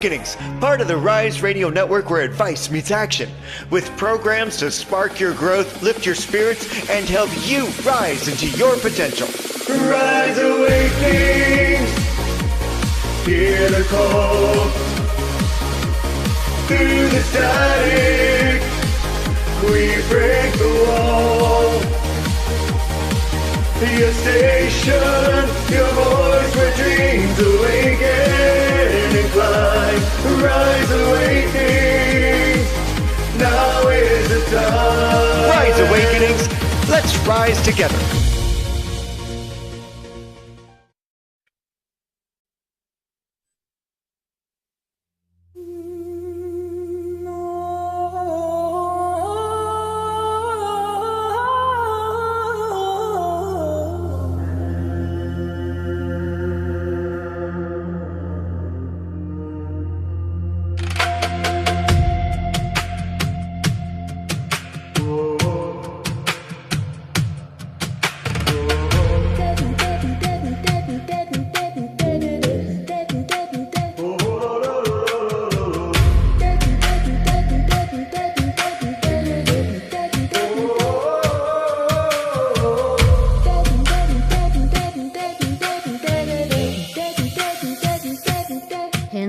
Awakenings, part of the Rise Radio Network where advice meets action, with programs to spark your growth, lift your spirits, and help you rise into your potential. Rise Awakenings, hear the call. Through the static, we break the wall. Your station, your voice where dreams awaken and climb. Rise Awakenings, now is the time. Rise Awakenings, let's rise together.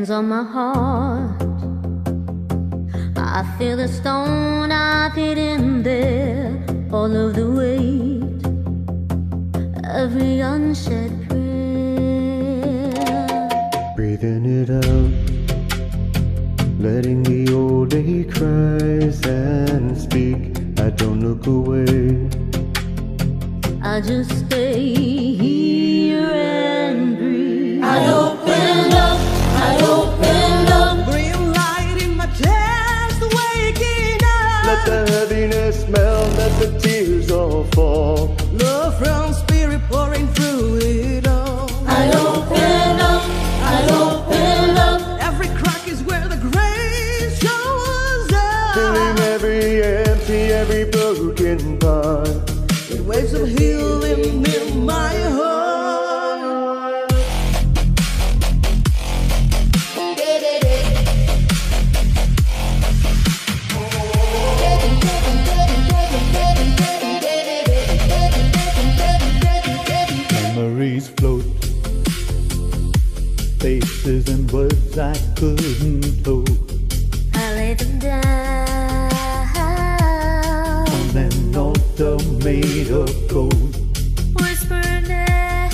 On my heart, I feel the stone I've hidden there, all of the weight, every unshed prayer. Breathing it out, letting the old day cries and speak. I don't look away, I just stay here and breathe. I open up, I open up. Bring light in my chest, waking up. let the heaviness melt, let the tears all fall. Love from spirit pouring through it all. I open up, I open up. Every crack is where the grace shows up. Filling every empty, every broken part. With waves of healing in my heart. Memories float, faces and words I couldn't hold. I lay them down, On an altar made of gold. whisper them,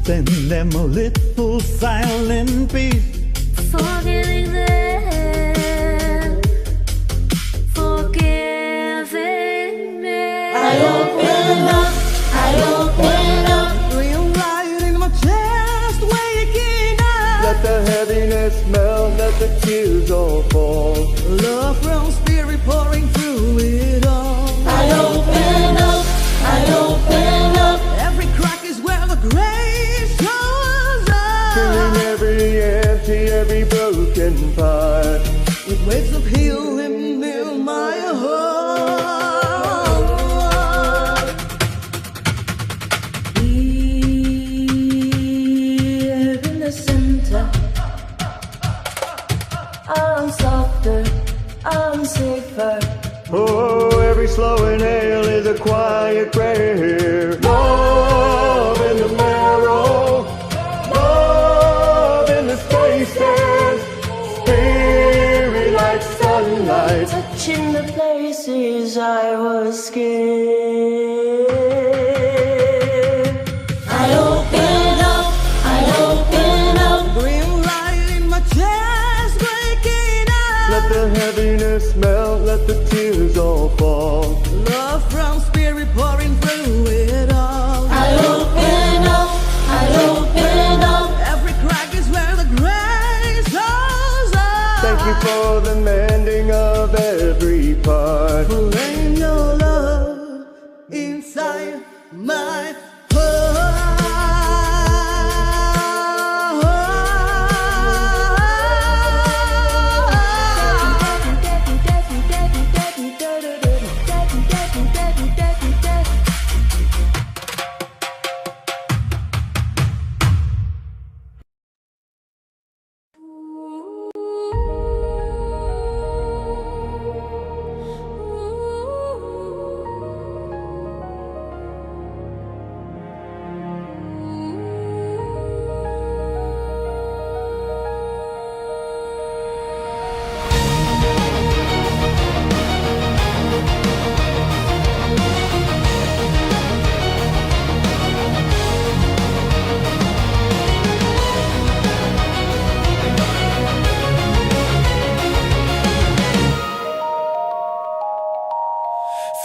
Send them a little silent peace. forgetting them, forgiving me. I open up, I open up. Bring light in my chest, waking up. Let the heaviness melt, let the tears all fall. Love from spirit pouring through it all. I open up, I open up. Every crack is where the grace shows Filling up. every empty, every broken part. With waves of healing in my heart. Here in the center, I'm softer, I'm safer. Oh, every slow inhale is a quiet prayer. Love in the marrow, love in the spaces. Spirit like sunlight. Touching the places I was scared. I open up, I open up. Bring light in my chest, waking up. Let the heaviness melt, let the tears all fall. Love from spirit pouring through it all. I open up, I open up. Every crack is where the grace shows up. Thank you for the mending of every part. For laying your love inside my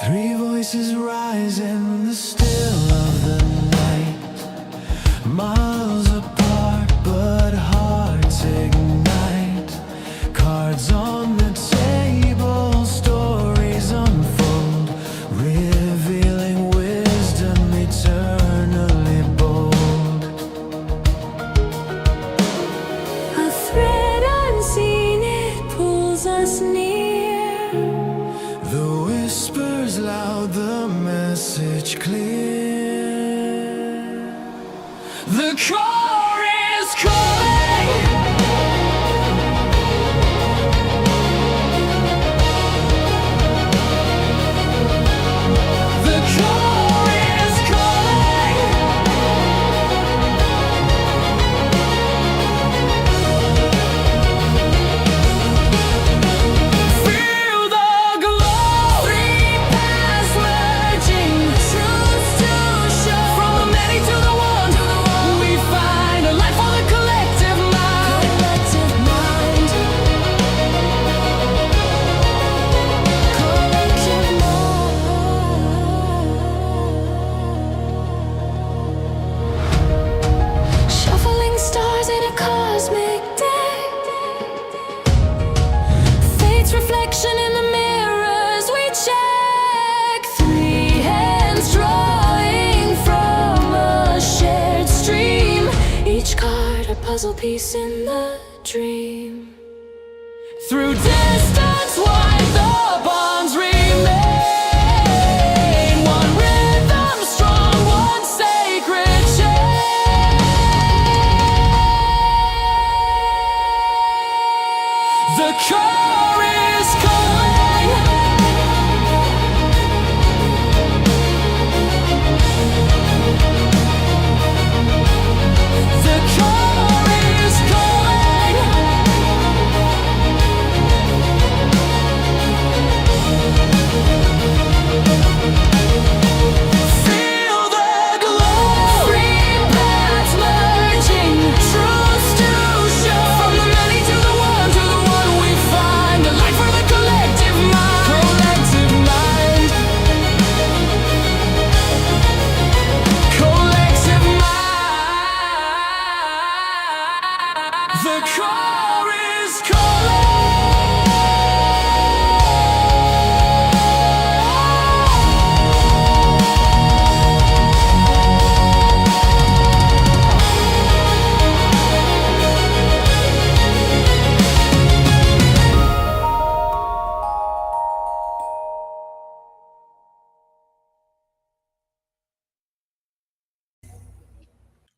Three voices rise in the still of the night, miles apart but hearts ignite. Cards on the table, stories unfold, revealing wisdom eternally bold. A thread unseen, it pulls us near. The whispers loud, the message clear. The core is calling. The core is calling. Feel the glow. Three paths merging, truths to show. From the many to the one, we find a life for the collective mind. Collective mind. Collective mind. Shuffling stars in a cosmic day. Fate's reflection in the mirrors we check. Three hands drawing from a shared stream. Each card a puzzle piece in the dream. Through distance wide the bonds remain. One rhythm strong, one sacred chain. The core is calling. The core is calling. Feel the glow. Three paths merging, truths to show. From the many to the one we find a life for the collective mind. Collective mind. Collective mind. The core is calling.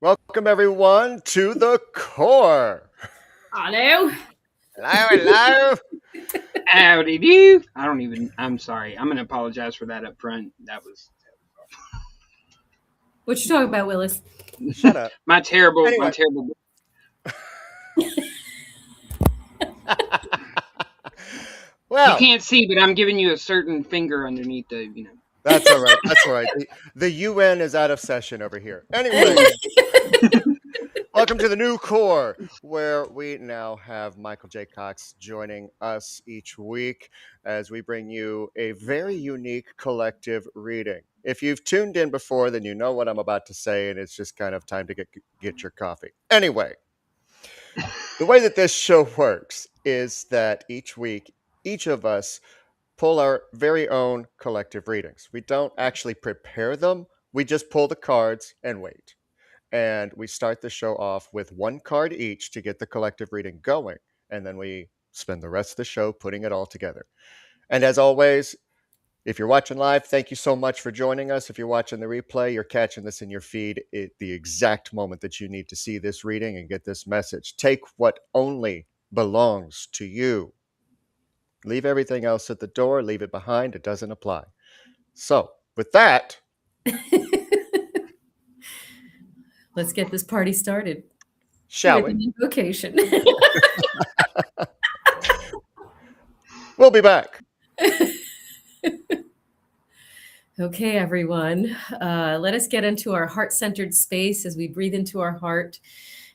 Welcome, everyone, to the core. Hello. Hello, hello. Howdy do. I'm sorry. I'm going to apologize for that up front. That was What you talking about, Willis? Shut up. my terrible. Anyway. Well, You can't see, but I'm giving you a certain finger underneath the, that's all right. That's all right. The UN is out of session over here. Anyway, welcome to the new core, where we now have Michael J. Cox joining us each week as we bring you a very unique collective reading. If you've tuned in before, then you know what I'm about to say, and it's just kind of time to get your coffee. Anyway, the way that this show works is that each week, each of us pull our very own collective readings. We don't actually prepare them. We just pull the cards and wait. And we start the show off with one card each to get the collective reading going. And then we spend the rest of the show putting it all together. And as always, if you're watching live, thank you so much for joining us. If you're watching the replay, you're catching this in your feed at the exact moment that you need to see this reading and get this message. Take what only belongs to you. Leave everything else at the door, leave it behind, it doesn't apply. So, with that, Let's get this party started shall with we? an invocation. We'll be back. Okay, everyone, let us get into our heart-centered space as we breathe into our heart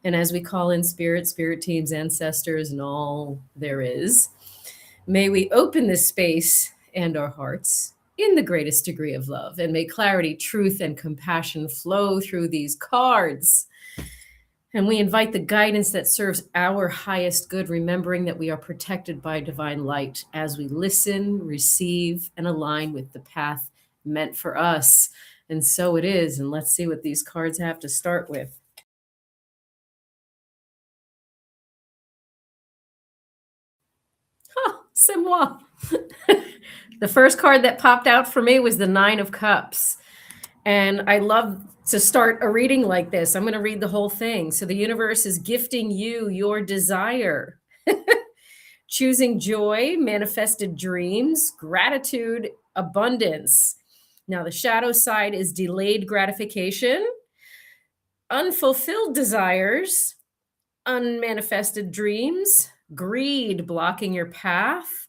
and as we call in spirit teams, ancestors, and all there is. May we open this space and our hearts in the greatest degree of love, and may clarity, truth, and compassion flow through these cards. And we invite the guidance that serves our highest good, remembering that we are protected by divine light as we listen, receive, and align with the path meant for us. And so it is. And let's see what these cards have to start with. Oh, c'est moi. The first card that popped out for me was the Nine of Cups. And I love to start a reading like this. I'm going to read the whole thing. So the universe is gifting you your desire. Choosing joy, manifested dreams, gratitude, abundance. Now, the shadow side is delayed gratification, unfulfilled desires, unmanifested dreams, greed blocking your path,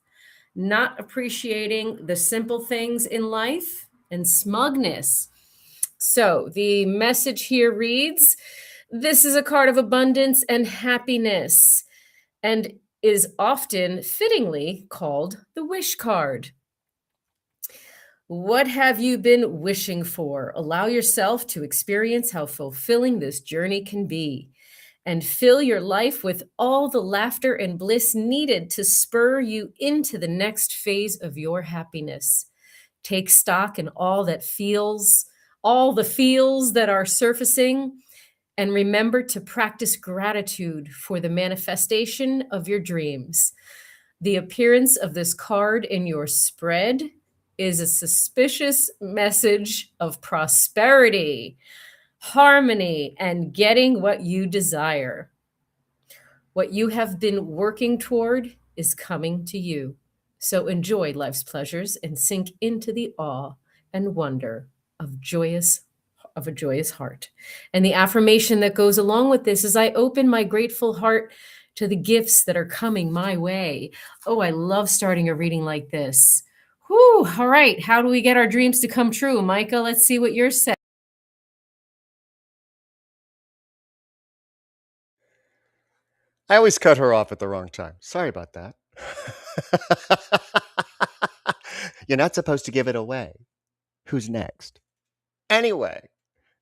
not appreciating the simple things in life, and smugness. So the message here reads, this is a card of abundance and happiness, and is often fittingly called the wish card. What have you been wishing for? Allow yourself to experience how fulfilling this journey can be, and fill your life with all the laughter and bliss needed to spur you into the next phase of your happiness. Take stock in all the feels that are surfacing, and remember to practice gratitude for the manifestation of your dreams. The appearance of this card in your spread is a suspicious message of prosperity, harmony, and getting what you desire. What you have been working toward is coming to you. So enjoy life's pleasures and sink into the awe and wonder of a joyous heart. And the affirmation that goes along with this is, I open my grateful heart to the gifts that are coming my way. Oh, I love starting a reading like this. Whew, all right. How do we get our dreams to come true? Micah, let's see what yours said. I always cut her off at the wrong time. Sorry about that. You're not supposed to give it away. Who's next? Anyway,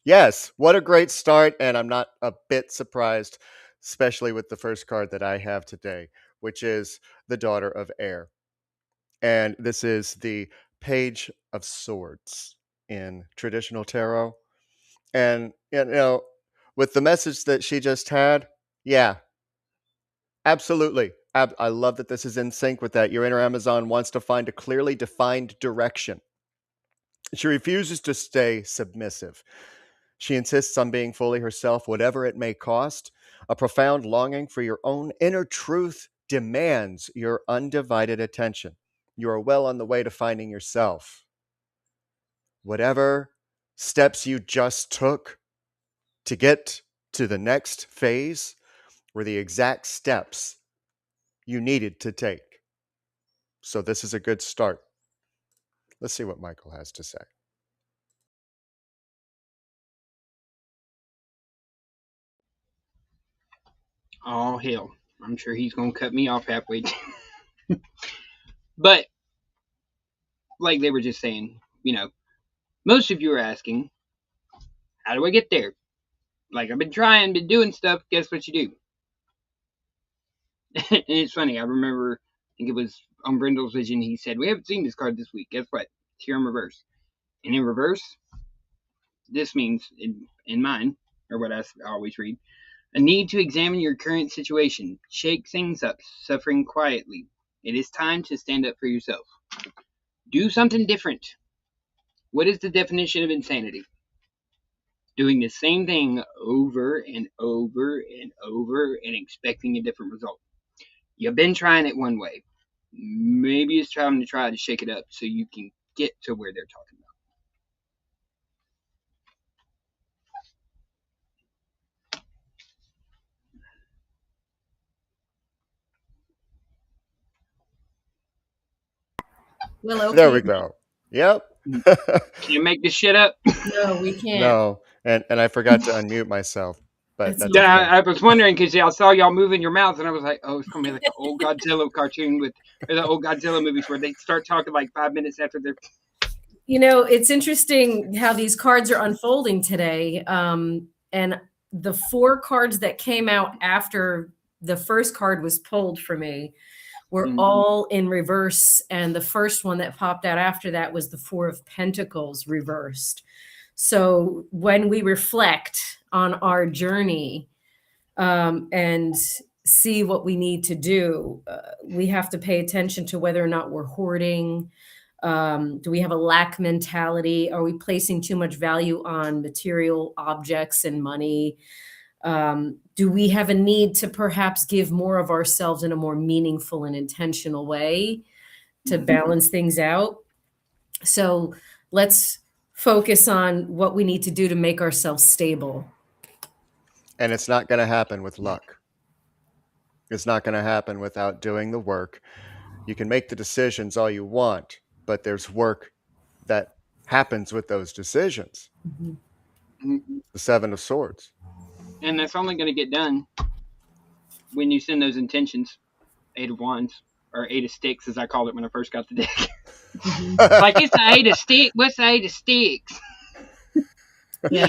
yes, what a great start. And I'm not a bit surprised, especially with the first card that I have today, which is the Daughter of Air. And this is the Page of Swords in traditional tarot. And, with the message that she just had, yeah, absolutely. I love that this is in sync with that. Your inner Amazon wants to find a clearly defined direction. She refuses to stay submissive. She insists on being fully herself, whatever it may cost. A profound longing for your own inner truth demands your undivided attention. You are well on the way to finding yourself. Whatever steps you just took to get to the next phase were the exact steps you needed to take. So this is a good start. Let's see what Michael has to say. Oh, hell. I'm sure he's going to cut me off halfway. But, like they were just saying, most of you are asking, how do I get there? Like, I've been doing stuff. Guess what you do? And it's funny. I remember, I think it was on Brindle's Vision, he said, we haven't seen this card this week. Guess what? It's here in reverse. And in reverse, this means, in mine, or what I always read, a need to examine your current situation, shake things up, suffering quietly. It is time to stand up for yourself. Do something different. What is the definition of insanity? Doing the same thing over and over and over and expecting a different result. You've been trying it one way. Maybe it's time to try to shake it up so you can get to where they're talking about. Well, okay. There we go. Yep. Can't make this shit up. No, we can't. No, and I forgot to unmute myself, but It's that's okay. okay. I was wondering because I saw y'all moving your mouths, and I was like, "Oh, it's gonna be like the old Godzilla cartoon or the old Godzilla movies where they start talking like 5 minutes after they're." You know, it's interesting how these cards are unfolding today. And the 4 cards that came out after the first card was pulled for me were all in reverse. And the first one that popped out after that was the 4 of Pentacles reversed. So when we reflect on our journey and see what we need to do, we have to pay attention to whether or not we're hoarding. Do we have a lack mentality? Are we placing too much value on material objects and money? Do we have a need to perhaps give more of ourselves in a more meaningful and intentional way to balance things out? So let's focus on what we need to do to make ourselves stable. And it's not going to happen with luck. It's not going to happen without doing the work. You can make the decisions all you want, but there's work that happens with those decisions. The 7 of Swords. And that's only going to get done when you send those intentions. 8 of Wands, or 8 of Sticks, as I called it when I first got the deck. Like, it's the 8 of Sticks. What's the 8 of Sticks? Yeah.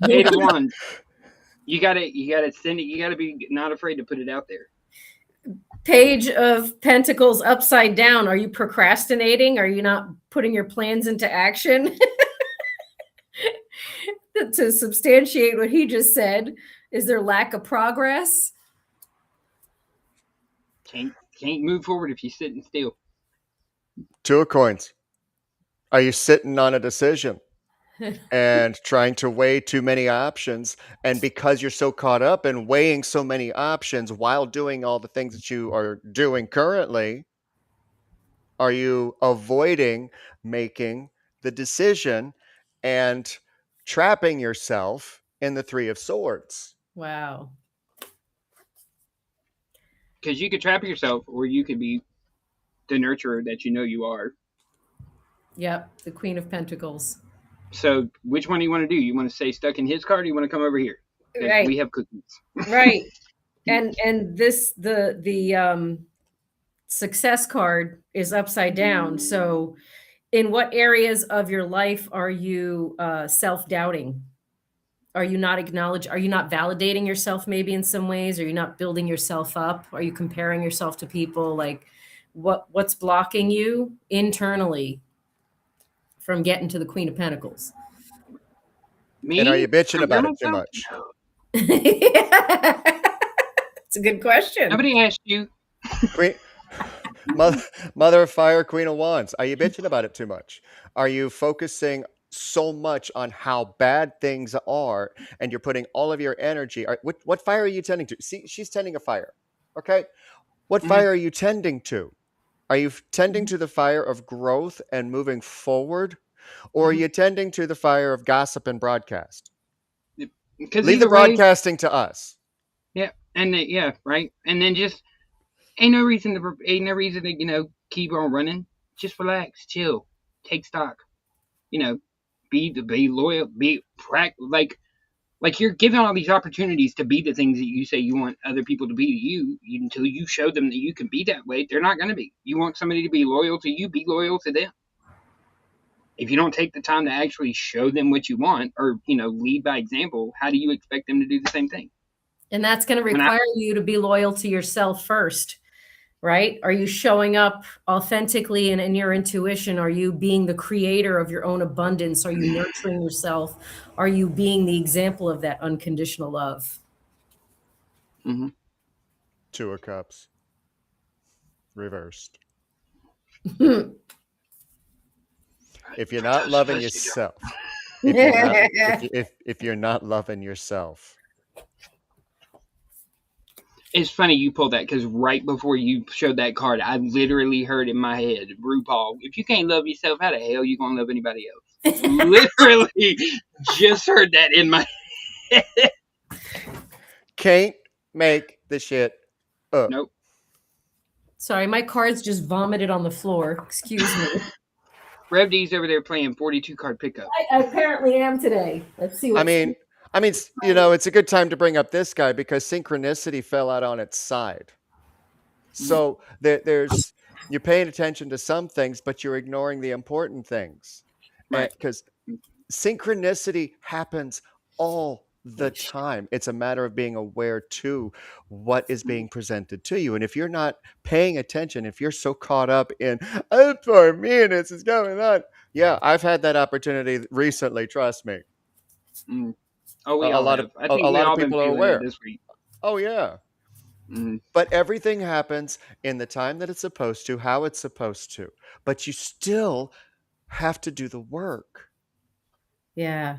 8 of Wands. You gotta send it. You gotta be not afraid to put it out there. Page of Pentacles upside down. Are you procrastinating? Are you not putting your plans into action? To substantiate what he just said, is there lack of progress? Can't move forward if you're sitting still. 2 of Coins. Are you sitting on a decision and trying to weigh too many options? And because you're so caught up in weighing so many options while doing all the things that you are doing currently, are you avoiding making the decision and trapping yourself in the 3 of Swords? Wow. Because you could trap yourself, or you could be the nurturer that you know you are. Yep, the Queen of Pentacles. So which one do you want to do? You want to stay stuck in his card, or you want to come over here? Right. We have cookies. Right. And this the success card is upside down. So in what areas of your life are you self-doubting? Are you not validating yourself maybe in some ways? Are you not building yourself up? Are you comparing yourself to people? Like what's blocking you internally from getting to the Queen of Pentacles? Me? And are you bitching about it too myself? much? It's a good question. Nobody asked you. Queen, Mother of Fire, Queen of Wands. Are you bitching about it too much? Are you focusing so much on how bad things are, and you're putting all of your energy? What fire are you tending to? See, she's tending a fire. Okay. What fire are you tending to? Are you tending to the fire of growth and moving forward? Or are you tending to the fire of gossip and broadcast? Leave the broadcasting to us. Yeah. And yeah, right. And then just ain't no reason to keep on running. Just relax, chill, take stock. Be loyal, like you're given all these opportunities to be the things that you say you want other people to be to you. Until you show them that you can be that way, they're not going to be. You want somebody to be loyal to you, be loyal to them. If you don't take the time to actually show them what you want, or lead by example, how do you expect them to do the same thing? And that's going to require you to be loyal to yourself first, right? Are you showing up authentically and in your intuition? Are you being the creator of your own abundance? Are you nurturing yourself? Are you being the example of that unconditional love? 2 of Cups. Reversed. If you're not loving yourself, if you're not loving yourself, It's funny you pulled that because right before you showed that card, I literally heard in my head, RuPaul, if you can't love yourself, how the hell you gonna love anybody else? Literally just heard that in my head. Can't make the shit up. Nope. Sorry, my cards just vomited on the floor. Excuse me. Rev D's over there playing 42 card pickup. I apparently am today. Let's see what. I mean, it's a good time to bring up this guy because synchronicity fell out on its side. So there's you're paying attention to some things, but you're ignoring the important things, Right. Because synchronicity happens all the time. It's a matter of being aware to what is being presented to you. And if you're not paying attention, if you're so caught up in, oh, poor me, and this is going on. Yeah, I've had that opportunity recently. Trust me. Mm. Oh, we A all lot have. of- I think a we lot of all been people are feeling aware. it this week. Oh, yeah. Mm. But everything happens in the time that it's supposed to, how it's supposed to. But you still have to do the work. Yeah.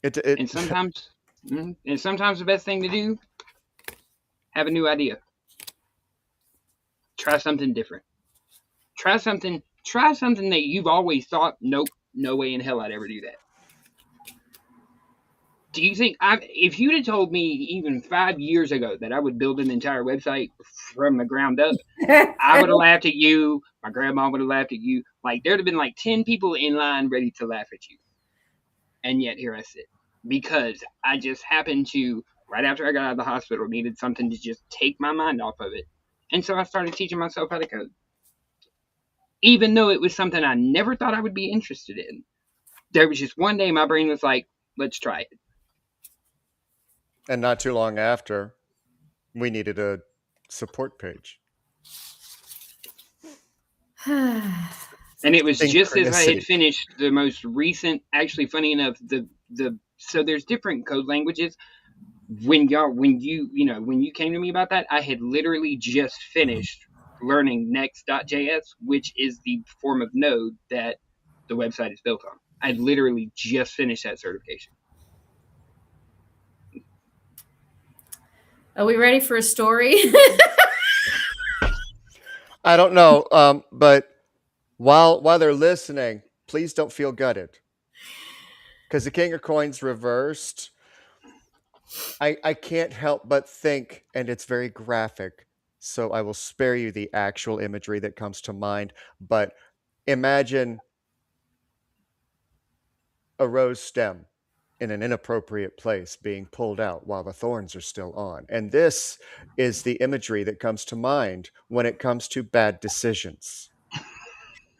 And sometimes the best thing to do, have a new idea. Try something different. Try something that you've always thought, nope, no way in hell I'd ever do that. Do you think if you'd have told me even 5 years ago that I would build an entire website from the ground up, I would have laughed at you. My grandma would have laughed at you. Like there'd have been like 10 people in line ready to laugh at you. And yet here I sit. Because I just happened to, right after I got out of the hospital, needed something to just take my mind off of it. And so I started teaching myself how to code. Even though it was something I never thought I would be interested in. There was just one day my brain was like, let's try it. And not too long after, we needed a support page. And it was just as I had Synchronicity. finished the most recent, actually funny enough, so there's different code languages. When you came to me about that, I had literally just finished learning Next.js, which is the form of Node that the website is built on. I literally just finished that certification. Are we ready for a story? I don't know, but while they're listening, please don't feel gutted. Because the King of Coins reversed, I can't help but think, and it's very graphic, so I will spare you the actual imagery that comes to mind, but imagine a rose stem in an inappropriate place being pulled out while the thorns are still on. And this is the imagery that comes to mind when it comes to bad decisions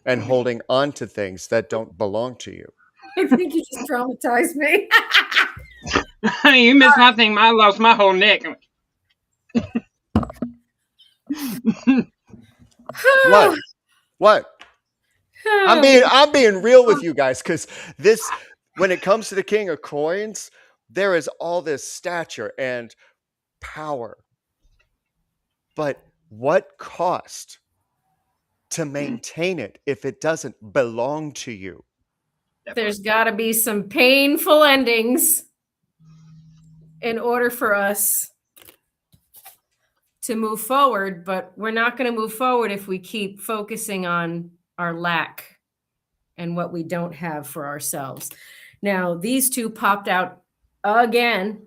and holding on to things that don't belong to you. I think you just traumatized me. You missed my thing. I lost my whole neck. What? I'm being real with you guys, because this, when it comes to the King of Coins, there is all this stature and power. But what cost to maintain it if it doesn't belong to you? There's got to be some painful endings in order for us to move forward, but we're not going to move forward if we keep focusing on our lack and what we don't have for ourselves. Now, these two popped out again,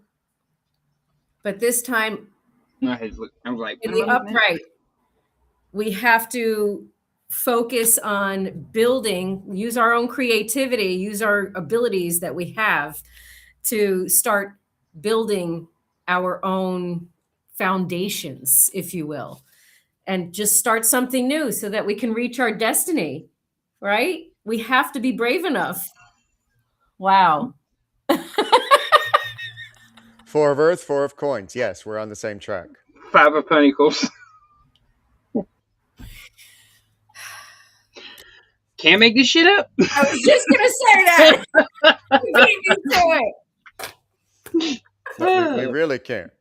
but this time I was like, in the upright. We have to focus on building, use our own creativity, use our abilities that we have to start building our own foundations, if you will, and just start something new so that we can reach our destiny, right? We have to be brave enough. Wow. 4 of Earth, 4 of Coins. Yes, we're on the same track. 5 of Pentacles. Can't make this shit up. I was just going to say that. You beat me to it. No, we really can't.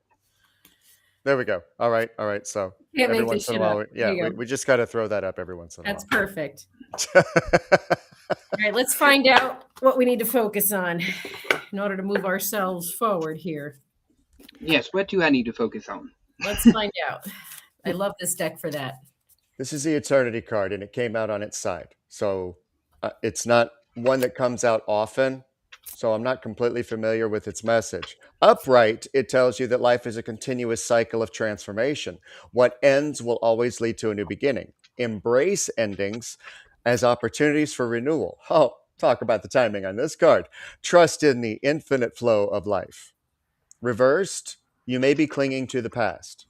There we go. All right. So Can't every make once this in a shit while, up. There you go. we just got to throw that up every once in a That's while. perfect. All right, let's find out what we need to focus on in order to move ourselves forward here. Yes, what do I need to focus on? Let's find out. I love this deck for that. This is the Eternity card, and it came out on its side. So it's not one that comes out often. So I'm not completely familiar with its message. Upright, it tells you that life is a continuous cycle of transformation. What ends will always lead to a new beginning. Embrace endings as opportunities for renewal. Oh, talk about the timing on this card. Trust in the infinite flow of life. Reversed, you may be clinging to the past.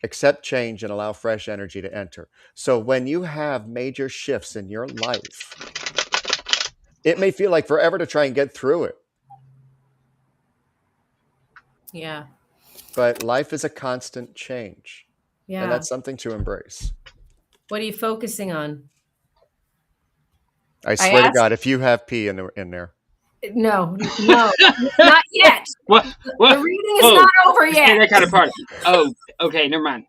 Accept change and allow fresh energy to enter. So when you have major shifts in your life, it may feel like forever to try and get through it. Yeah. But life is a constant change. Yeah. And that's something to embrace. What are you focusing on? I swear to God, if you have pee in there. No, not yet. What? The reading is not over yet. That kind of part. Oh, okay, never mind.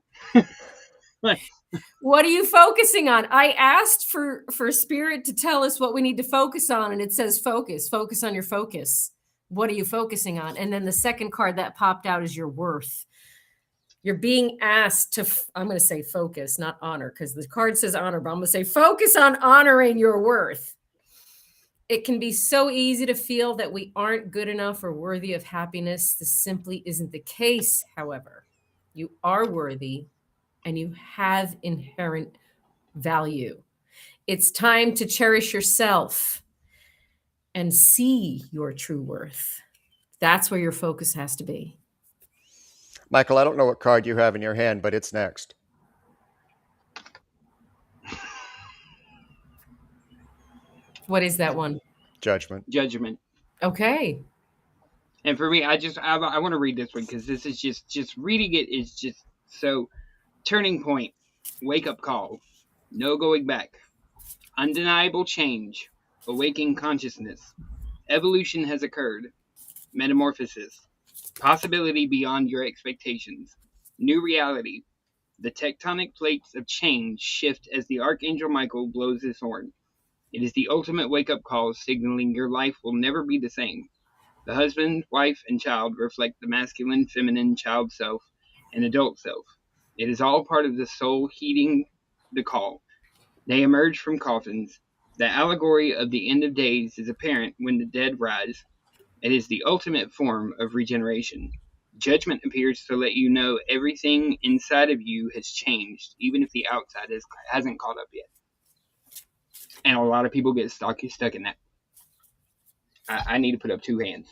What are you focusing on? I asked for Spirit to tell us what we need to focus on, and it says focus. Focus on your focus. What are you focusing on? And then the second card that popped out is your worth. You're being asked to, I'm going to say focus, not honor, because the card says honor, but I'm going to say focus on honoring your worth. It can be so easy to feel that we aren't good enough or worthy of happiness. This simply isn't the case, however. You are worthy and you have inherent value. It's time to cherish yourself and see your true worth. That's where your focus has to be. Michael, I don't know what card you have in your hand, but it's next. What is that one? Judgment. Okay. And for me, I want to read this one because this is just reading it is just so turning point, wake up call, no going back, undeniable change, awakening consciousness, evolution has occurred, metamorphosis, possibility beyond your expectations, new reality. The tectonic plates of change shift as the Archangel Michael blows his horn. It is the ultimate wake-up call signaling your life will never be the same. The husband, wife, and child reflect the masculine, feminine, child self, and adult self. It is all part of the soul heeding the call. They emerge from coffins. The allegory of the end of days is apparent when the dead rise. It is the ultimate form of regeneration. Judgment appears to let you know everything inside of you has changed, even if the outside hasn't caught up yet. And a lot of people get stuck in that. I need to put up two hands.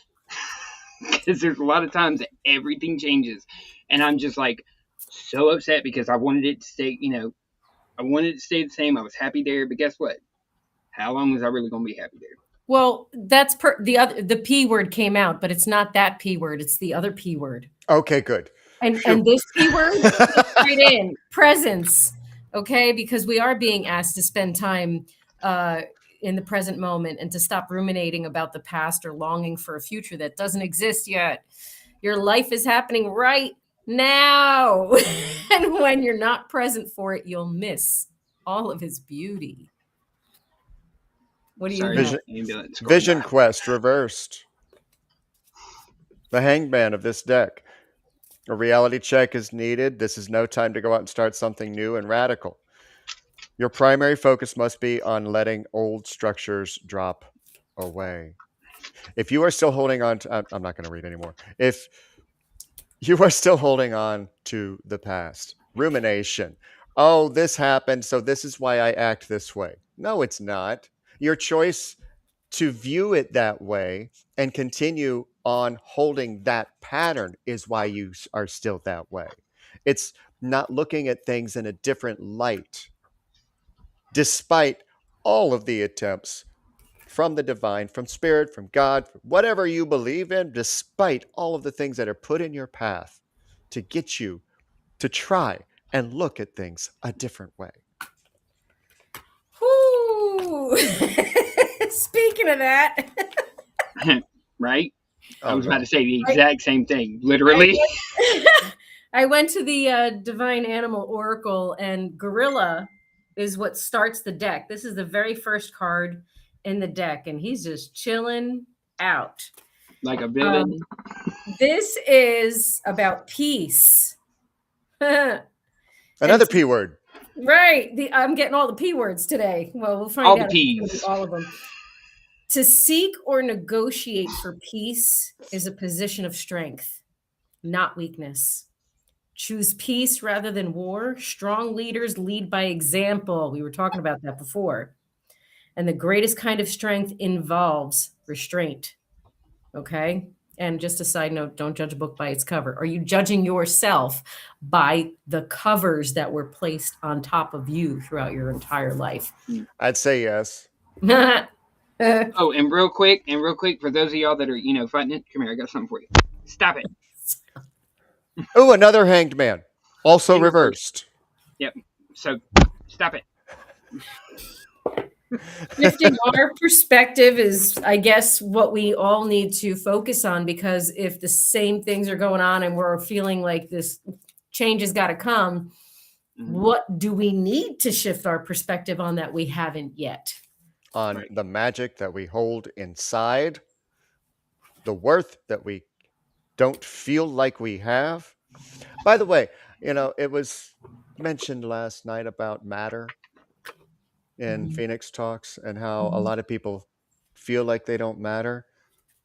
Because there's a lot of times that everything changes. And I'm just like so upset because I wanted it to stay, I wanted it to stay the same. I was happy there. But guess what? How long was I really going to be happy there? Well, that's the P word came out, but it's not that P word. It's the other P word. Okay, good. And this P word is right in presence. Okay, because we are being asked to spend time in the present moment and to stop ruminating about the past or longing for a future that doesn't exist yet. Your life is happening right now. And when you're not present for it, you'll miss all of its beauty. What do you have? Vision Quest reversed. The hangman of this deck. A reality check is needed. This is no time to go out and start something new and radical. Your primary focus must be on letting old structures drop away. If you are still holding on to, I'm not going to read anymore. If you are still holding on to the past, rumination. Oh, this happened, so this is why I act this way. No, it's not. Your choice to view it that way and continue on holding that pattern is why you are still that way. It's not looking at things in a different light. Despite all of the attempts from the divine, from spirit, from God, whatever you believe in, despite all of the things that are put in your path to get you to try and look at things a different way. Whoo! Speaking of that. Right? Oh, I was about to say the exact same thing, literally. I went to the Divine Animal Oracle, and Gorilla is what starts the deck. This is the very first card in the deck, and he's just chilling out. Like a villain. This is about peace. Another P word. Right. I'm getting all the P words today. Well, we'll find All the out if it's gonna be Ps. all of them. To seek or negotiate for peace is a position of strength, not weakness. Choose peace rather than war. Strong leaders lead by example. We were talking about that before. And the greatest kind of strength involves restraint. Okay. And just a side note, don't judge a book by its cover. Are you judging yourself by the covers that were placed on top of you throughout your entire life? I'd say yes. Oh, and real quick, for those of y'all that are, fighting it, come here, I got something for you. Stop it. Oh, another hanged man. Also Single reversed. Yep. So, stop it. Shifting our perspective is, I guess, what we all need to focus on, because if the same things are going on and we're feeling like this change has got to come, what do we need to shift our perspective on that we haven't yet? On the magic that we hold inside, the worth that we don't feel like we have. By the way, it was mentioned last night about matter in Phoenix Talks and how a lot of people feel like they don't matter.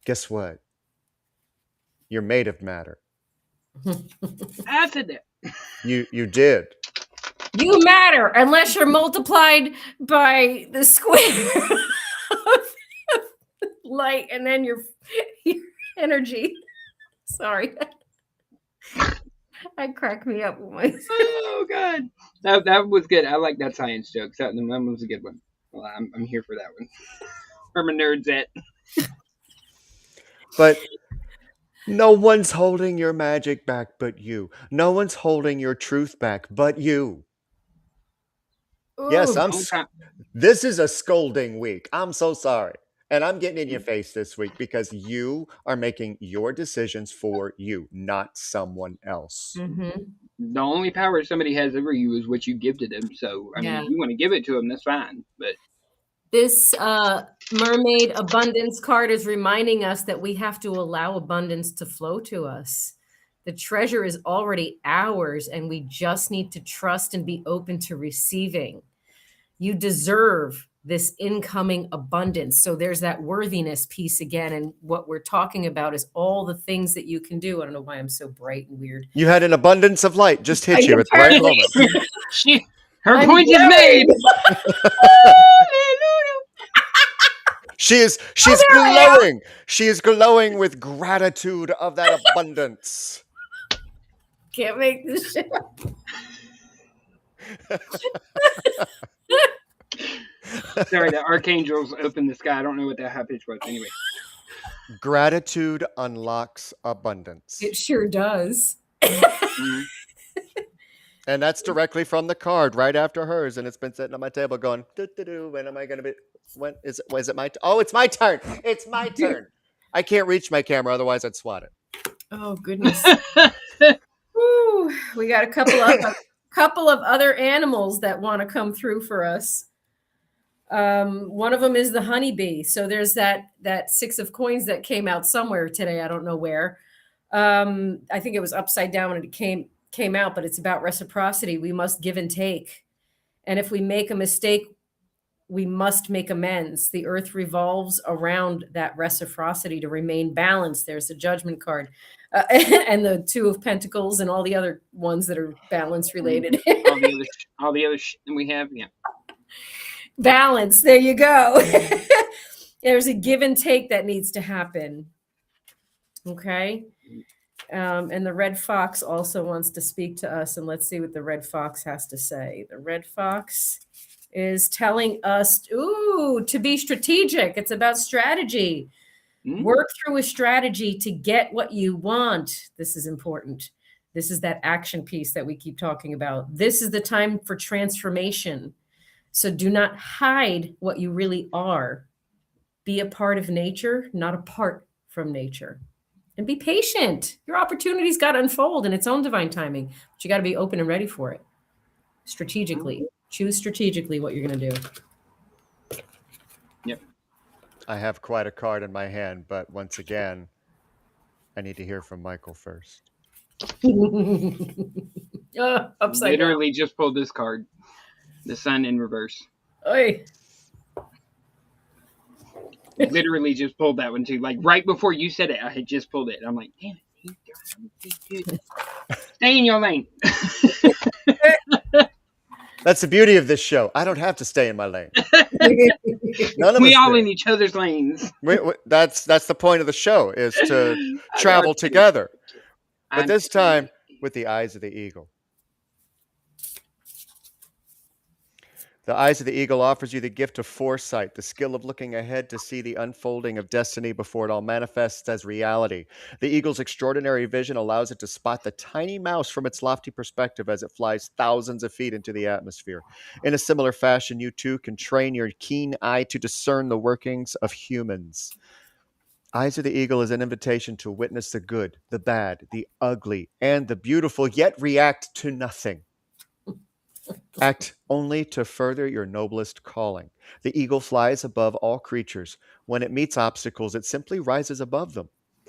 Guess what? You're made of matter. I said that. You did. You matter unless you're multiplied by the square of light and then your energy. Sorry. That cracked me up. Oh, God. That was good. I like that science joke. That was a good one. Well, I'm here for that one. Where my nerds at? But no one's holding your magic back but you. No one's holding your truth back but you. Yes, this is a scolding week. I'm so sorry. And I'm getting in your face this week because you are making your decisions for you, not someone else. The only power somebody has over you is what you give to them. So, I mean, if you want to give it to them, that's fine. But this mermaid abundance card is reminding us that we have to allow abundance to flow to us. The treasure is already ours, and we just need to trust and be open to receiving. You deserve this incoming abundance. So there's that worthiness piece again. And what we're talking about is all the things that you can do. I don't know why I'm so bright and weird. You had an abundance of light just hit you at the right moment. Her point is made. She's glowing. She is glowing with gratitude of that abundance. Can't make this shit up. Sorry, the archangels opened the sky. I don't know what that high pitch was. Anyway. Gratitude unlocks abundance. It sure does. And that's directly from the card right after hers. And it's been sitting on my table going, when am I going to be, is it my, it's my turn. It's my turn. I can't reach my camera. Otherwise I'd swat it. Oh, goodness. Woo, we got a couple of other animals that want to come through for us. One of them is the honeybee. So there's that 6 of coins that came out somewhere today. I don't know where. I think it was upside down when it came out, but it's about reciprocity. We must give and take. And if we make a mistake, we must make amends. The earth revolves around that reciprocity to remain balanced. There's the judgment card. And the 2 of Pentacles and all the other ones that are balance related. all the other shit we have, yeah. Balance. There you go. There's a give and take that needs to happen. Okay. And the red fox also wants to speak to us. And let's see what the red fox has to say. The red fox is telling us, to be strategic. It's about strategy. Work through a strategy to get what you want. This is important. This is that action piece that we keep talking about. This is the time for transformation. So do not hide what you really are. Be a part of nature, not apart from nature. And be patient. Your opportunity's got to unfold in its own divine timing, but you got to be open and ready for it. Strategically. Choose strategically what you're going to do. Yep. I have quite a card in my hand, but once again, I need to hear from Michael first. Upside Literally just pulled this card. The sun in reverse. down. Oy. Literally just pulled that one too. Like right before you said it, I had just pulled it. I'm like, damn it. Stay in your lane. That's the beauty of this show. I don't have to stay in my lane. None of We us all do. in each other's lanes. That's the point of the show, is to travel together. But this time with the eyes of the eagle. The eyes of the eagle offers you the gift of foresight, the skill of looking ahead to see the unfolding of destiny before it all manifests as reality. The eagle's extraordinary vision allows it to spot the tiny mouse from its lofty perspective as it flies thousands of feet into the atmosphere. In a similar fashion, you too can train your keen eye to discern the workings of humans. Eyes of the Eagle is an invitation to witness the good, the bad, the ugly, and the beautiful, yet react to nothing. Act only to further your noblest calling. The eagle flies above all creatures. When it meets obstacles, it simply rises above them.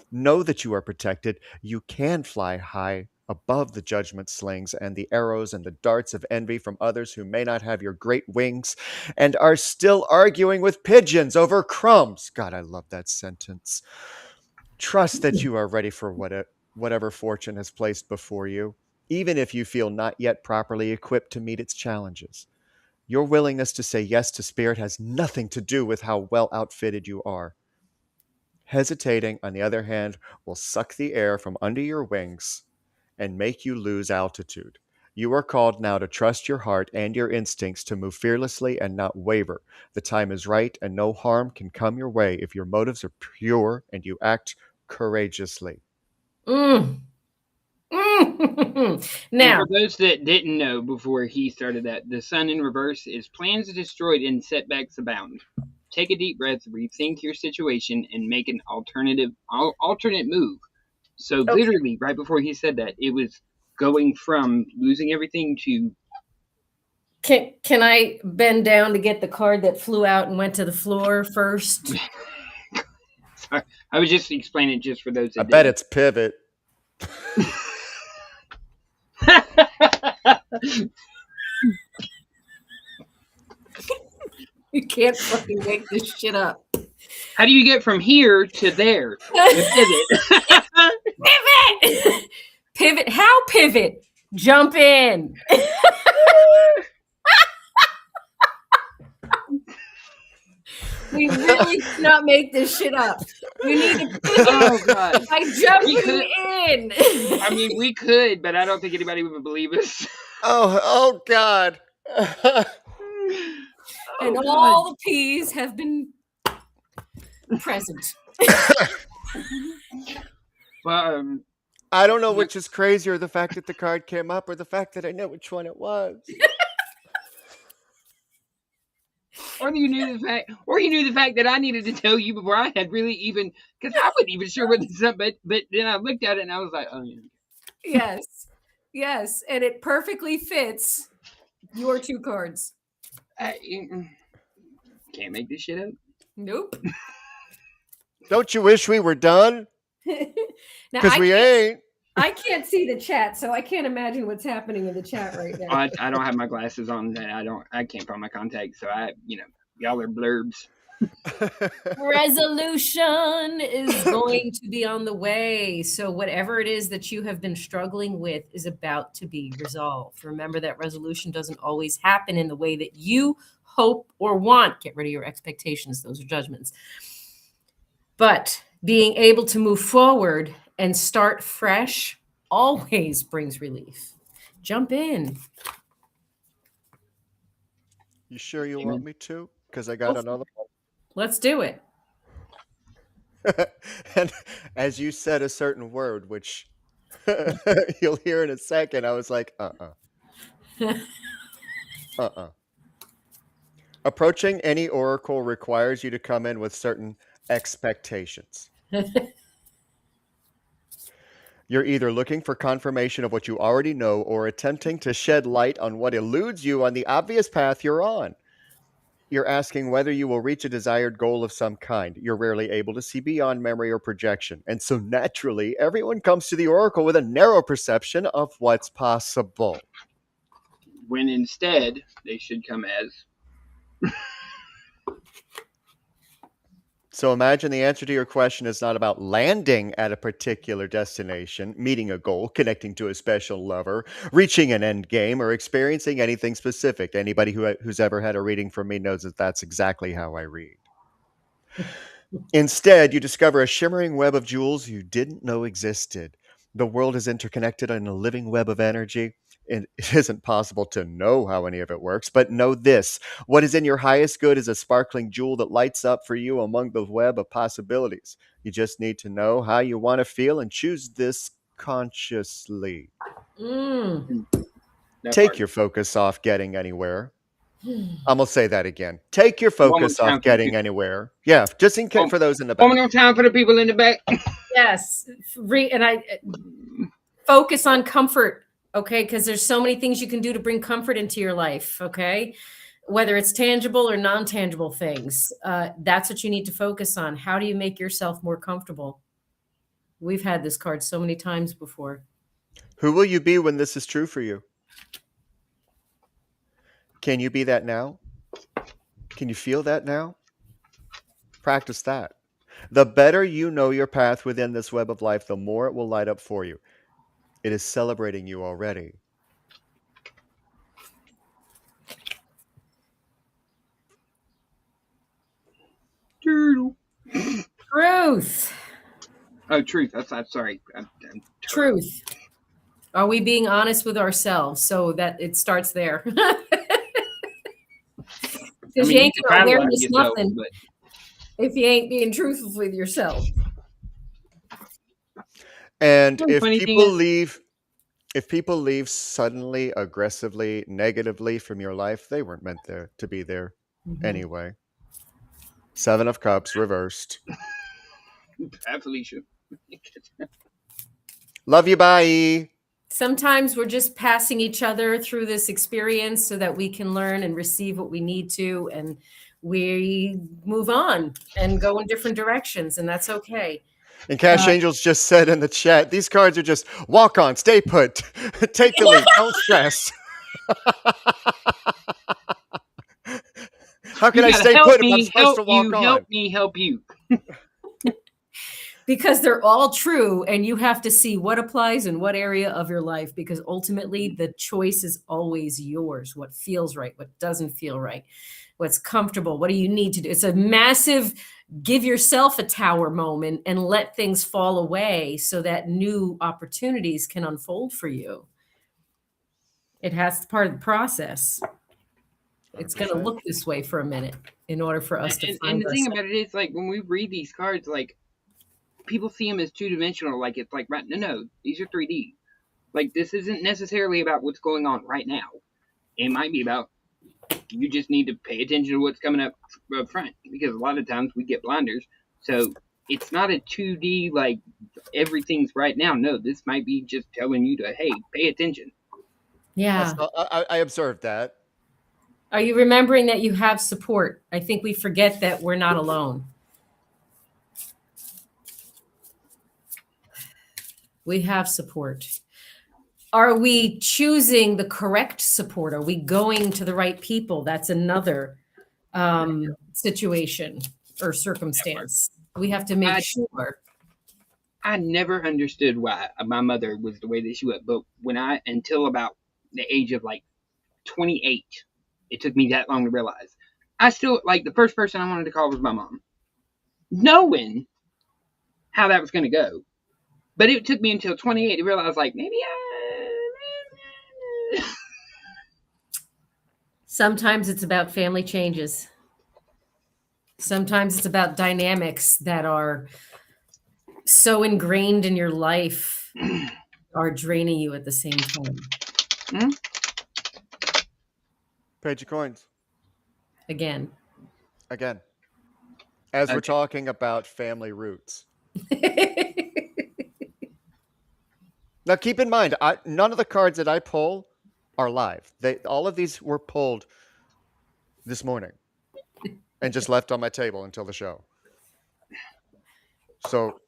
Know that you are protected. You can fly high above the judgment slings and the arrows and the darts of envy from others who may not have your great wings and are still arguing with pigeons over crumbs. God, I love that sentence. Trust that you are ready for whatever fortune has placed before you, even if you feel not yet properly equipped to meet its challenges. Your willingness to say yes to spirit has nothing to do with how well outfitted you are. Hesitating, on the other hand, will suck the air from under your wings and make you lose altitude. You are called now to trust your heart and your instincts, to move fearlessly and not waver. The time is right, and no harm can come your way if your motives are pure and you act courageously. Now, for those that didn't know before he started that, the sun in reverse is plans destroyed and setbacks abound. Take a deep breath, rethink your situation, and make an alternate move. So literally, right before he said that, it was going from losing everything to. can I bend down to get the card that flew out and went to the floor first? Sorry, I was just explaining it just for those that I bet it's pivot. You can't fucking make this shit up. How do you get from here to there? Pivot. Pivot! Pivot. How pivot? Jump in. We really cannot make this shit up. You need to pivot by jumping in. I mean, we could, but I don't think anybody would believe us. Oh God. And all the P's have been present. Well, I don't know which is crazier, the fact that the card came up or the fact that I know which one it was. Or you knew the fact that I needed to tell you before I had really even, because I wasn't even sure what this up, but then I looked at it and I was like, oh yeah. Yes, and it perfectly fits your two cards. Can't make this shit up. Nope. Don't you wish we were done? Because we ain't. I can't see the chat, so I can't imagine what's happening in the chat right now. I don't have my glasses on. I can't find my contacts, so y'all are blurbs. Resolution is going to be on the way. So whatever it is that you have been struggling with is about to be resolved. Remember that resolution doesn't always happen in the way that you hope or want. Get rid of your expectations. Those are judgments. But being able to move forward and start fresh always brings relief. Jump in. You sure you want me to? Because I got another one. Let's do it. And as you said a certain word, which you'll hear in a second, I was like, Approaching any oracle requires you to come in with certain expectations. You're either looking for confirmation of what you already know or attempting to shed light on what eludes you on the obvious path you're on. You're asking whether you will reach a desired goal of some kind. You're rarely able to see beyond memory or projection. And so naturally, everyone comes to the oracle with a narrow perception of what's possible. When instead, they should come as. So imagine the answer to your question is not about landing at a particular destination, meeting a goal, connecting to a special lover, reaching an end game, or experiencing anything specific. Anybody who's ever had a reading from me knows that that's exactly how I read. Instead, you discover a shimmering web of jewels you didn't know existed. The world is interconnected in a living web of energy. It isn't possible to know how any of it works, but know this. What is in your highest good is a sparkling jewel that lights up for you among the web of possibilities. You just need to know how you want to feel and choose this consciously. Take your focus off getting anywhere. I'm going to say that again. Take your focus off getting anywhere. Yeah, just in case for those in the back. One more time for the people in the back. Yes. And I focus on comfort, okay? Because there's so many things you can do to bring comfort into your life, okay? Whether it's tangible or non-tangible things. That's what you need to focus on. How do you make yourself more comfortable? We've had this card so many times before. Who will you be when this is true for you? Can you be that now? Can you feel that now? Practice that. The better you know your path within this web of life, the more it will light up for you. It is celebrating you already. Truth. Oh, truth. I'm sorry. I'm Truth. Are we being honest with ourselves so that it starts there? Because you ain't gonna awareness nothing if you ain't being truthful with yourself. And if people leave suddenly, aggressively, negatively from your life, they weren't meant there to be there anyway. 7 of Cups reversed. Hi, Felicia. Love you, bye. Sometimes we're just passing each other through this experience so that we can learn and receive what we need to, and we move on and go in different directions, and that's okay. And Cash Angels just said in the chat, these cards are just walk on, stay put, take the lead, don't stress. How can I stay put if I'm supposed to walk on? Help me help you. Because they're all true, and you have to see what applies in what area of your life, because ultimately the choice is always yours. What feels right, what doesn't feel right, what's comfortable, what do you need to do? It's a massive give yourself a tower moment and let things fall away so that new opportunities can unfold for you. It has to be part of the process. It's going to look this way for a minute in order for us to find And the thing about it is, like, when we read these cards, like, people see them as two-dimensional, like it's like, right, no, these are 3D. Like, this isn't necessarily about what's going on right now. It might be about, you just need to pay attention to what's coming up front, because a lot of times we get blinders. So it's not a 2D, like, everything's right now. No, this might be just telling you to, hey, pay attention. Yeah. I observed that. Are you remembering that you have support? I think we forget that we're not alone. We have support. Are we choosing the correct support? Are we going to the right people? That's another situation or circumstance. We have to make sure. I never understood why my mother was the way that she was, but until about the age of like 28, it took me that long to realize. I still, like, the first person I wanted to call was my mom, knowing how that was going to go. But it took me until 28 to realize, like, maybe Sometimes it's about family changes. Sometimes it's about dynamics that are so ingrained in your life are draining you at the same time. Page of coins. Again. As we're talking about family roots. Now, keep in mind, none of the cards that I pull are live. All of these were pulled this morning. and just left on my table until the show. So,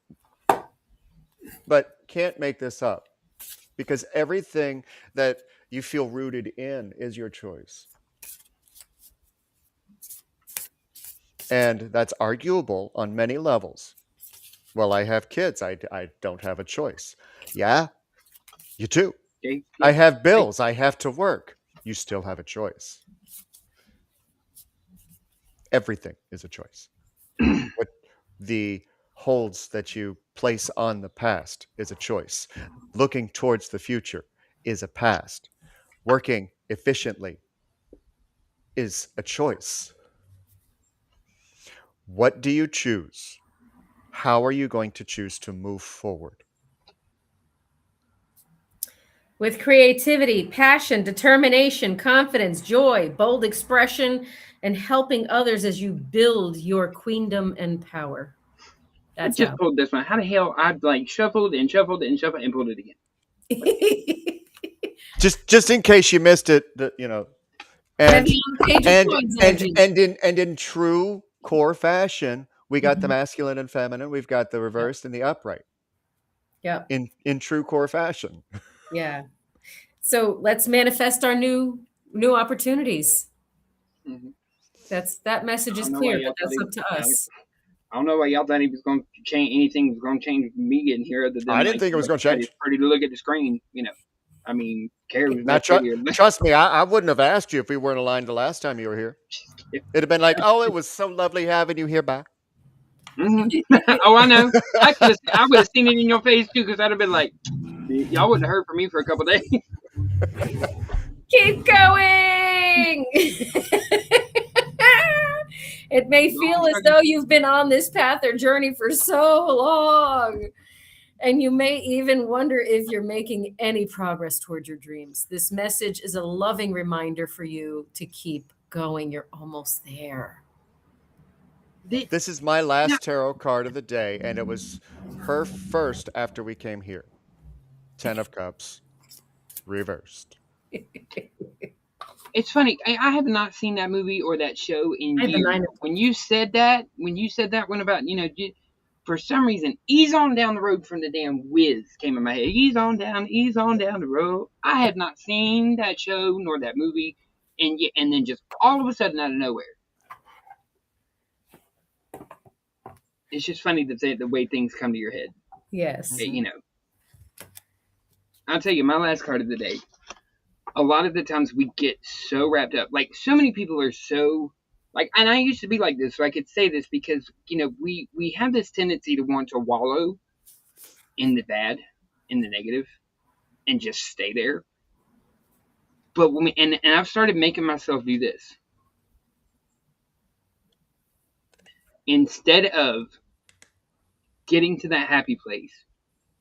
but can't make this up, because everything that you feel rooted in is your choice. And that's arguable on many levels. Well, I have kids. I don't have a choice. Yeah, you do. Okay? I Yeah. have bills. I have to work. You still have a choice. Everything is a choice. What the holds that you place on the past is a choice. Looking towards the future is a past. Working efficiently is a choice. What do you choose? How are you going to choose to move forward? With creativity, passion, determination, confidence, joy, bold expression, and helping others as you build your queendom and power. I That's just how. pulled this one. How the hell I like shuffled and shuffled and shuffled and pulled it again? Just in case you missed it, you know, and Heavy on the page of coins energy. and in true core fashion, we got the masculine and feminine, we've got the reversed and the upright. Yep. In true core fashion. Yeah. So let's manifest our new opportunities. Mm-hmm. That message is clear, but that's up to us. I don't know why y'all thought he was going to change anything. Was going to change me getting here, other than I didn't think it was going to change. It's pretty to look at the screen, you know. I mean, Carrie was Now, prettier. trust me, I wouldn't have asked you if we weren't aligned the last time you were here. It'd have been like, oh, it was so lovely having you here back. Mm-hmm. Oh, I know. I would have seen it in your face too, because I'd have been like, y'all wouldn't have heard from me for a couple of days. Keep going. It may feel as though you've been on this path or journey for so long, and you may even wonder if you're making any progress toward your dreams. This message is a loving reminder for you to keep going. You're almost there. This is my last tarot card of the day, and it was her first after we came here. 10 of Cups, reversed. It's funny. I have not seen that movie or that show in years. When you said that one about, you know, for some reason, Ease On Down the Road from the damn Wiz came in my head. Ease on down the road. I have not seen that show nor that movie, and then just all of a sudden out of nowhere. It's just funny the way things come to your head. Yes. You know. I'll tell you, my last card of the day. A lot of the times we get so wrapped up. Like, so many people are so... Like, and I used to be like this, so I could say this because, you know, we have this tendency to want to wallow in the bad, in the negative, and just stay there. But when and I've started making myself do this. Instead of getting to that happy place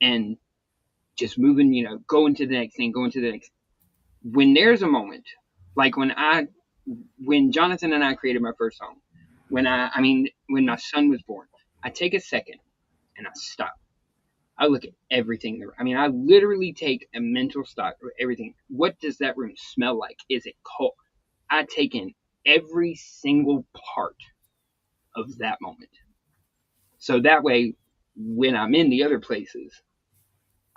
and just moving, you know, going to the next thing, when there's a moment, like when Jonathan and I created my first song, when my son was born, I take a second and I stop. I look at everything. I literally take a mental stock of everything. What does that room smell like? Is it cold? I take in every single part of that moment. So that way, when I'm in the other places,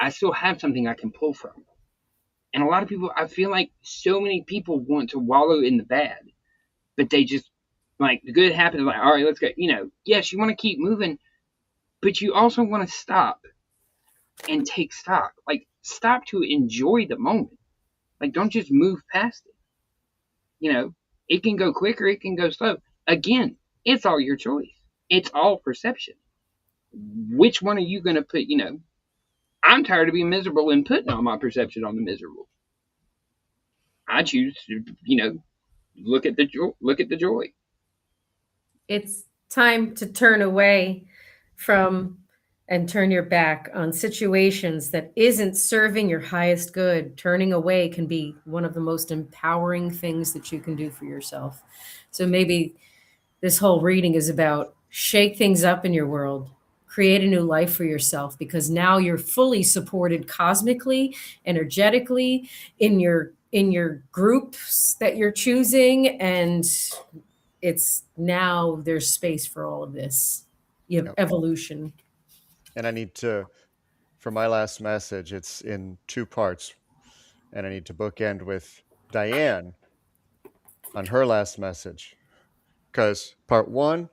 I still have something I can pull from. And a lot of people, I feel like so many people want to wallow in the bad, but they just, like, the good happens, like, all right, let's go. You know, yes, you want to keep moving, but you also want to stop and take stock. Like, stop to enjoy the moment. Like, don't just move past it. You know, it can go quicker, it can go slow. Again, it's all your choice. It's all perception. Which one are you going to put, you know? I'm tired of being miserable and putting all my perception on the miserable. I choose to, you know, look at the joy. It's time to turn away from and turn your back on situations that isn't serving your highest good. Turning away can be one of the most empowering things that you can do for yourself. So maybe this whole reading is about shake things up in your world. Create a new life for yourself, because now you're fully supported cosmically, energetically, in your groups that you're choosing, and it's now there's space for all of this. You have evolution. And I need to, for my last message, it's in 2 parts. And I need to bookend with Diane on her last message. Because part 1,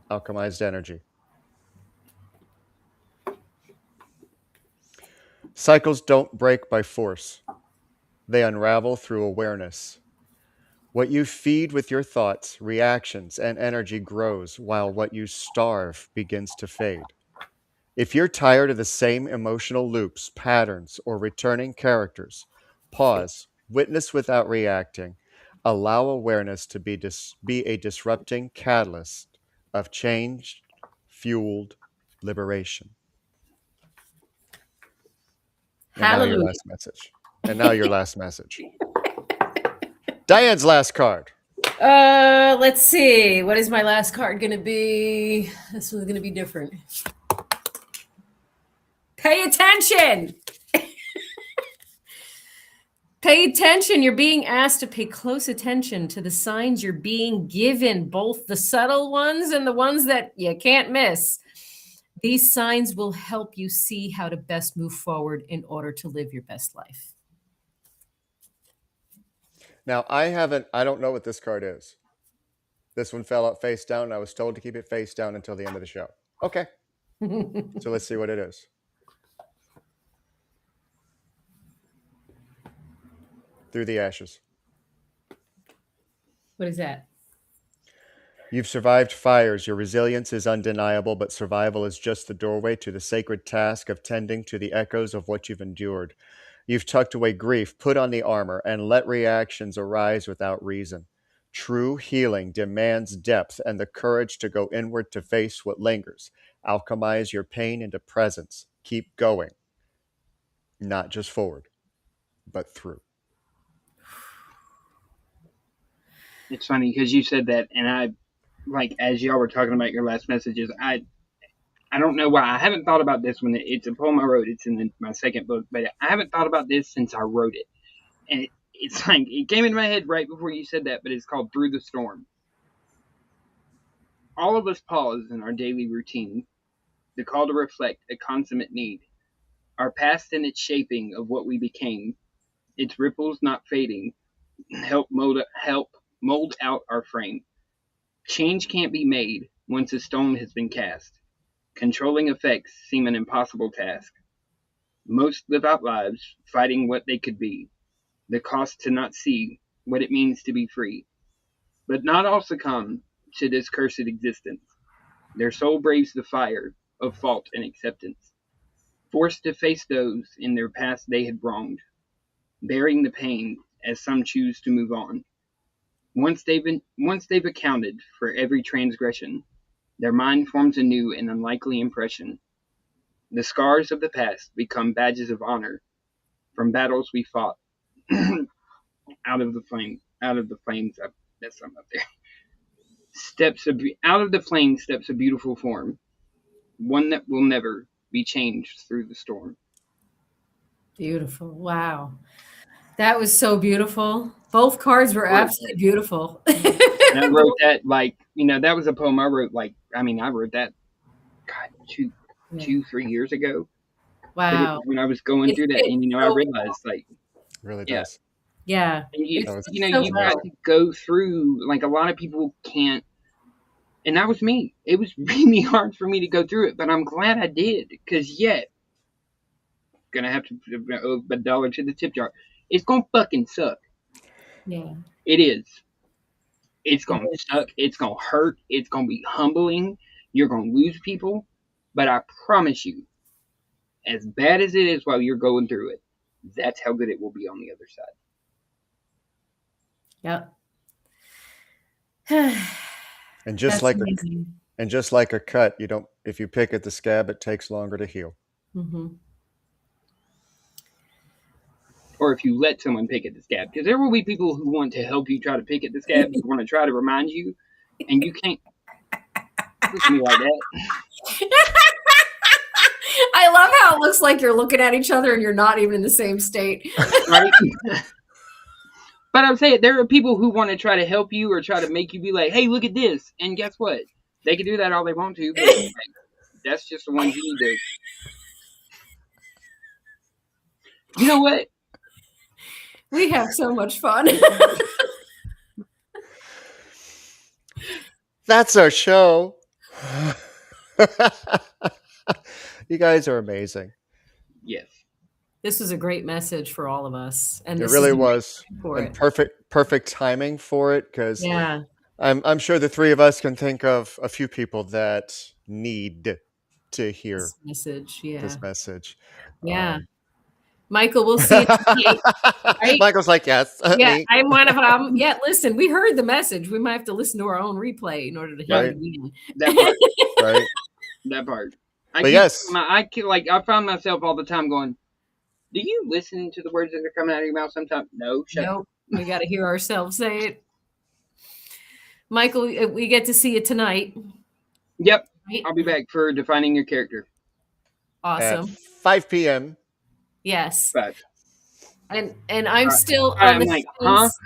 alchemized energy. Cycles don't break by force. They unravel through awareness. What you feed with your thoughts, reactions, and energy grows, while what you starve begins to fade. If you're tired of the same emotional loops, patterns, or returning characters, pause, witness without reacting, allow awareness to be a disrupting catalyst of change fueled liberation. And now your Hallelujah. last message. And now your last message. Diane's last card. Let's see. What is my last card going to be? This one's going to be different. Pay attention. Pay attention. You're being asked to pay close attention to the signs you're being given, both the subtle ones and the ones that you can't miss. These signs will help you see how to best move forward in order to live your best life. Now, I don't know what this card is. This one fell out face down, and I was told to keep it face down until the end of the show. Okay. So let's see what it is. Through the ashes. What is that? You've survived fires. Your resilience is undeniable, but survival is just the doorway to the sacred task of tending to the echoes of what you've endured. You've tucked away grief, put on the armor, and let reactions arise without reason. True healing demands depth and the courage to go inward to face what lingers. Alchemize your pain into presence. Keep going. Not just forward, but through. It's funny because you said that, and I, like, as y'all were talking about your last messages, I don't know why I haven't thought about this one. It's a poem I wrote. It's in my second book, but I haven't thought about this since I wrote it. And it's like, it came into my head right before you said that, but it's called Through the Storm. All of us pause in our daily routine, the call to reflect, a consummate need. Our past and its shaping of what we became, its ripples not fading, help mold out our frame. Change can't be made once a stone has been cast. Controlling effects seem an impossible task. Most live out lives fighting what they could be, the cost to not see what it means to be free. But not all succumb to this cursed existence. Their soul braves the fire of fault and acceptance, forced to face those in their past they had wronged, bearing the pain as some choose to move on. Once they've accounted for every transgression, their mind forms a new and unlikely impression. The scars of the past become badges of honor from battles we fought. Out of the flames. That's something up there. Out of the flame steps a beautiful form, one that will never be changed through the storm. Beautiful. Wow. That was so beautiful. Both cards were absolutely beautiful. And I wrote that, that was a poem I wrote, I wrote that, God, 2-3 years ago. Wow. When I was going through that, and, I realized, Really does. Yeah. And you've got to go through, a lot of people can't, and that was me. It was really hard for me to go through it, but I'm glad I did, because gonna have to owe $1 to the tip jar. It's gonna fucking suck. Yeah. It is. It's gonna suck. It's gonna hurt. It's gonna be humbling. You're gonna lose people. But I promise you, as bad as it is while you're going through it, that's how good it will be on the other side. Yep. And just like a cut, if you pick at the scab, it takes longer to heal. Mm-hmm. Or if you let someone pick at the scab, because there will be people who want to help you try to pick at the scab, who want to try to remind you, and you can't look at me like that. I love how it looks like you're looking at each other and you're not even in the same state. Right? But I'm saying there are people who want to try to help you or try to make you be like, hey, look at this. And guess what? They can do that all they want to, but like, that's just the ones you need to. You know what? We have so much fun. That's our show. You guys are amazing. Yes. This was a great message for all of us, and It this really is was. for And it. perfect timing for it, because Yeah, I'm sure the three of us can think of a few people that need to hear this message. Yeah, this message. yeah. Michael, we'll see you tonight. Right? Michael's like, yes. Yeah, me. I'm one of them. Yeah, listen, we heard the message. We might have to listen to our own replay in order to hear Right. it again. That part. Right. That part. But yes. I found myself all the time going, do you listen to the words that are coming out of your mouth sometimes? No, shut up. Nope, we got to hear ourselves say it. Michael, we get to see you tonight. Yep. Right? I'll be back for defining your character. Awesome. At 5 p.m. Yes. But And I'm still on I'm the like, fence.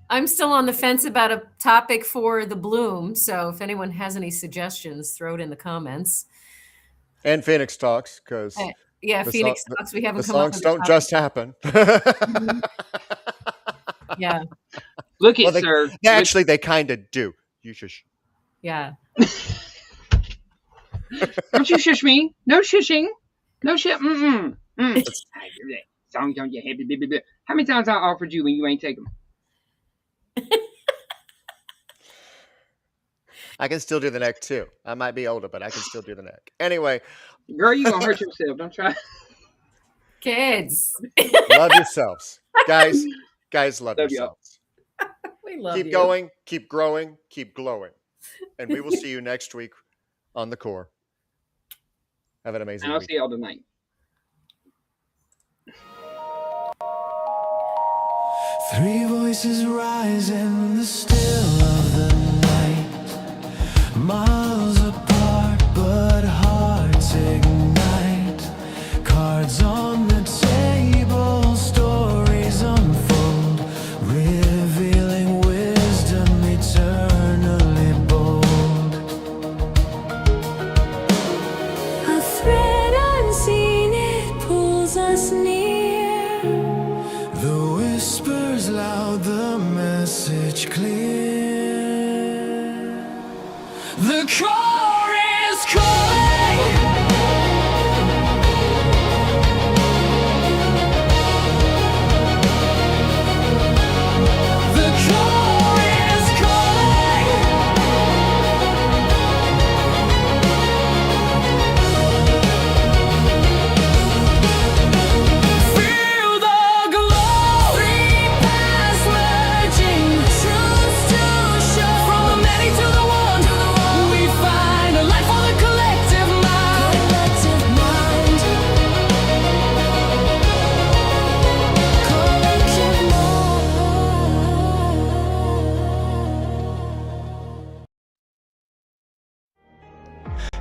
I'm still on the fence about a topic for the bloom. So if anyone has any suggestions, throw it in the comments. And Phoenix Talks, because Yeah, the Phoenix song- Talks. We haven't the come up songs with a don't topic. just happen. Yeah, look at Well, sir. Actually, they kind of do. You shush. yeah. Don't you shush me. No shushing. No shit. Mm-mm. Song don't you happy. How many times I offered you when you ain't take them? I can still do the neck too. I might be older, but I can still do the neck. Anyway, Girl, you gonna hurt yourself. Don't try. Kids, love yourselves, guys. Guys, love Love y'all. yourselves. we love Keep you. going, keep growing, keep glowing, and we will see you next week on the core. Have an amazing And I'll week. see y'all tonight. Three voices rise in the still of the night, miles apart but hearts ignite. Cards on the table, stories unfold, revealing wisdom eternally bold. A thread unseen, it pulls us near. The whispers loud, the message clear. The core is calling. The core is calling. Feel the glow. Three paths merging, truths to show. From the many to the one, we find a life for the collective mind. Collective mind. Collective mind.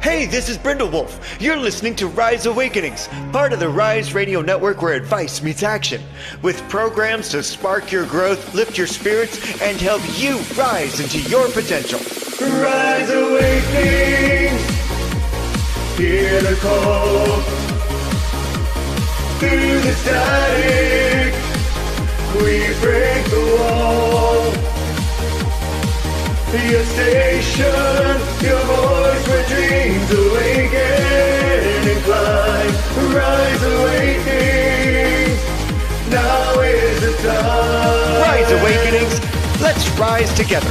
Hey, this is Brindlewolf. You're listening to Rise Awakenings, part of the Rise Radio Network where advice meets action, with programs to spark your growth, lift your spirits, and help you rise into your potential. Rise Awakenings, hear the call. Through the static, we break the wall. Your station, your voice where dreams awaken and climb. Rise Awakenings, now is the time. Rise Awakenings, let's rise together.